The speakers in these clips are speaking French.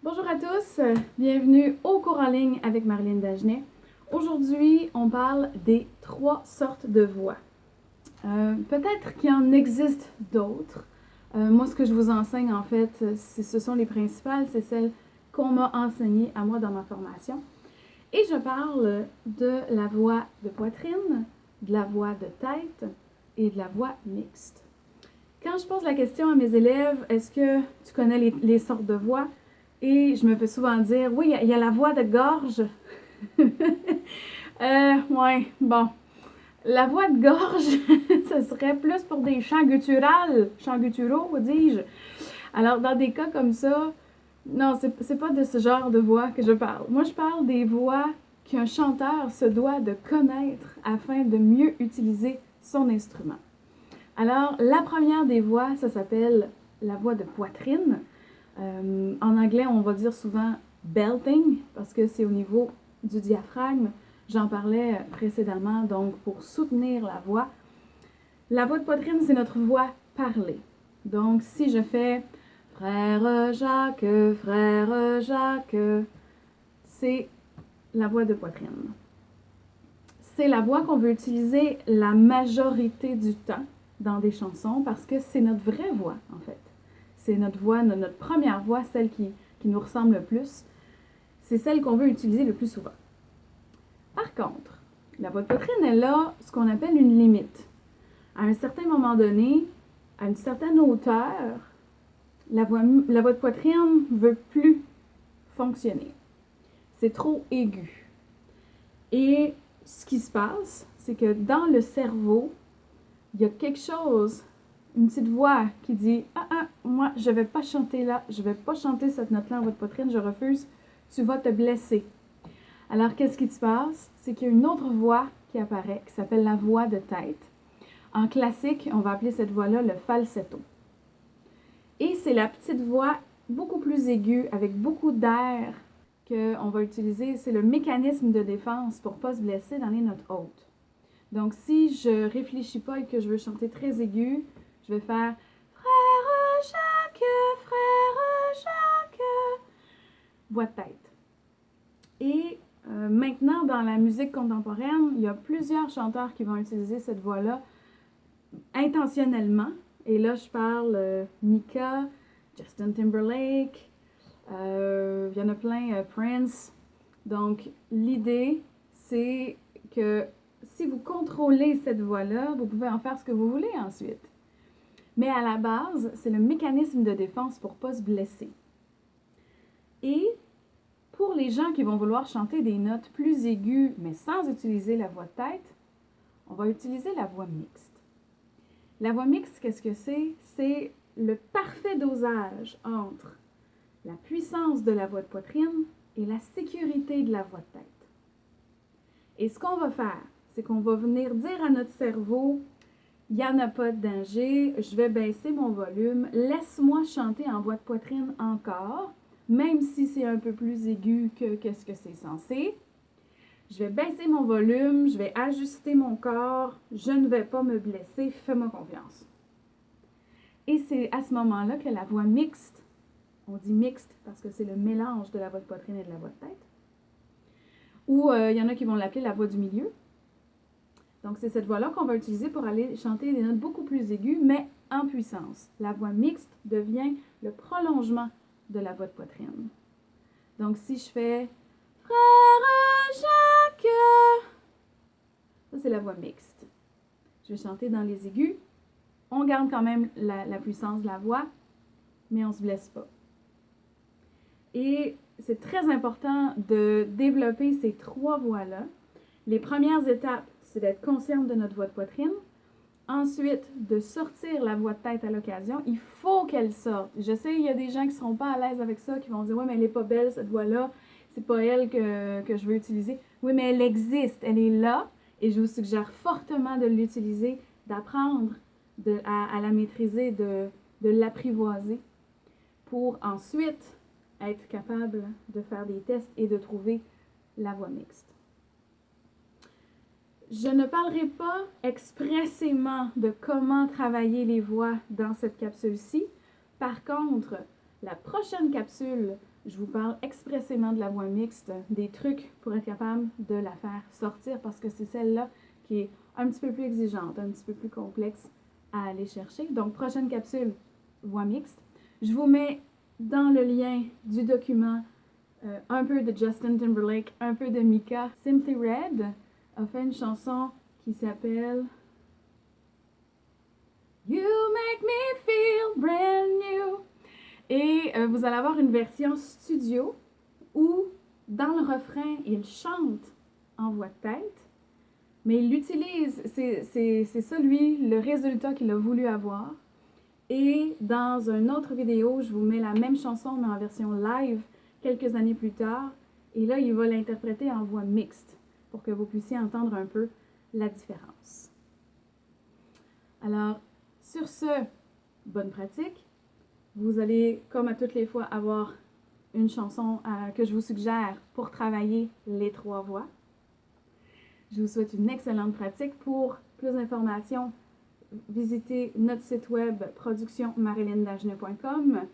Bonjour à tous, bienvenue au cours en ligne avec Marlène Dagenet. Aujourd'hui, on parle des 3 sortes de voix. Peut-être qu'il en existe d'autres. Moi, ce que je vous enseigne, en fait, ce sont les principales, c'est celles qu'on m'a enseignées à moi dans ma formation. Et je parle de la voix de poitrine, de la voix de tête et de la voix mixte. Quand je pose la question à mes élèves, est-ce que tu connais les sortes de voix? Et je me fais souvent dire, oui, il y a la voix de gorge. Ouais, bon. La voix de gorge, ce serait plus pour des chants gutturaux, dis-je. Alors, dans des cas comme ça, non, c'est pas de ce genre de voix que je parle. Moi, je parle des voix qu'un chanteur se doit de connaître afin de mieux utiliser son instrument. Alors, la première des voix, ça s'appelle la voix de poitrine. En anglais, on va dire souvent belting parce que c'est au niveau du diaphragme. J'en parlais précédemment, donc pour soutenir la voix. La voix de poitrine, c'est notre voix parlée. Donc, si je fais frère Jacques, c'est la voix de poitrine. C'est la voix qu'on veut utiliser la majorité du temps dans des chansons parce que c'est notre vraie voix, en fait. C'est notre voix, notre première voix, celle qui nous ressemble le plus. C'est celle qu'on veut utiliser le plus souvent. Par contre, la voix de poitrine, elle a ce qu'on appelle une limite. À un certain moment donné, à une certaine hauteur, la voix de poitrine ne veut plus fonctionner. C'est trop aigu. Et ce qui se passe, c'est que dans le cerveau, il y a quelque chose, une petite voix qui dit « moi, je ne vais pas chanter là, je ne vais pas chanter cette note-là en voix de poitrine, je refuse, tu vas te blesser. » Alors, qu'est-ce qui se passe? C'est qu'il y a une autre voix qui apparaît, qui s'appelle la voix de tête. En classique, on va appeler cette voix-là le falsetto. Et c'est la petite voix beaucoup plus aiguë, avec beaucoup d'air qu'on va utiliser. C'est le mécanisme de défense pour ne pas se blesser dans les notes hautes. Donc, si je ne réfléchis pas et que je veux chanter très aigu, je vais faire « Frère Jacques, voix de tête. Et maintenant, dans la musique contemporaine, il y a plusieurs chanteurs qui vont utiliser cette voix-là intentionnellement. Et là, je parle Mika, Justin Timberlake, il y en a plein, Prince. Donc, l'idée, c'est que si vous contrôlez cette voix-là, vous pouvez en faire ce que vous voulez ensuite. Mais à la base, c'est le mécanisme de défense pour ne pas se blesser. Et pour les gens qui vont vouloir chanter des notes plus aiguës, mais sans utiliser la voix de tête, on va utiliser la voix mixte. La voix mixte, qu'est-ce que c'est? C'est le parfait dosage entre la puissance de la voix de poitrine et la sécurité de la voix de tête. Et ce qu'on va faire, c'est qu'on va venir dire à notre cerveau, il n'y en a pas de danger, je vais baisser mon volume, laisse-moi chanter en voix de poitrine encore, même si c'est un peu plus aigu que qu'est-ce que c'est censé. Je vais baisser mon volume, je vais ajuster mon corps, je ne vais pas me blesser, fais-moi confiance. Et c'est à ce moment-là que la voix mixte, on dit mixte parce que c'est le mélange de la voix de poitrine et de la voix de tête, ou il y en a qui vont l'appeler la voix du milieu. Donc, c'est cette voix-là qu'on va utiliser pour aller chanter des notes beaucoup plus aiguës, mais en puissance. La voix mixte devient le prolongement de la voix de poitrine. Donc, si je fais « Frère Jacques », ça, c'est la voix mixte. Je vais chanter dans les aigus. On garde quand même la puissance de la voix, mais on ne se blesse pas. Et c'est très important de développer ces 3 voix-là. Les premières étapes, c'est d'être consciente de notre voix de poitrine. Ensuite, de sortir la voix de tête à l'occasion. Il faut qu'elle sorte. Je sais, il y a des gens qui ne seront pas à l'aise avec ça, qui vont dire « Ouais, mais elle n'est pas belle, cette voix-là. C'est pas elle que je veux utiliser. » Oui, mais elle existe. Elle est là. Et je vous suggère fortement de l'utiliser, d'apprendre à la maîtriser, de l'apprivoiser pour ensuite être capable de faire des tests et de trouver la voix mixte. Je ne parlerai pas expressément de comment travailler les voix dans cette capsule-ci. Par contre, la prochaine capsule je vous parle expressément de la voix mixte, des trucs pour être capable de la faire sortir parce que c'est celle-là qui est un petit peu plus exigeante, un petit peu plus complexe à aller chercher. Donc, prochaine capsule, voix mixte. Je vous mets dans le lien du document un peu de Justin Timberlake, un peu de Mika. Simply Red a fait une chanson qui s'appelle You Make Me Feel Brand New. Et vous allez avoir une version studio où, dans le refrain, il chante en voix de tête, mais il l'utilise, c'est ça lui, le résultat qu'il a voulu avoir. Et dans une autre vidéo, je vous mets la même chanson, mais en version live, quelques années plus tard. Et là, il va l'interpréter en voix mixte pour que vous puissiez entendre un peu la différence. Alors, sur ce, bonne pratique. Vous allez, comme à toutes les fois, avoir une chanson que je vous suggère pour travailler les 3 voix. Je vous souhaite une excellente pratique. Pour plus d'informations, visitez notre site web productionmarylindagenet.com.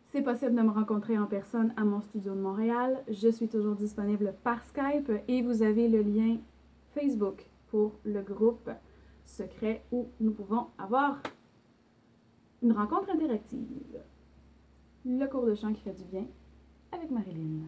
C'est possible de me rencontrer en personne à mon studio de Montréal. Je suis toujours disponible par Skype et vous avez le lien Facebook pour le groupe secret où nous pouvons avoir une rencontre interactive. Le cours de chant qui fait du bien avec Marilyn.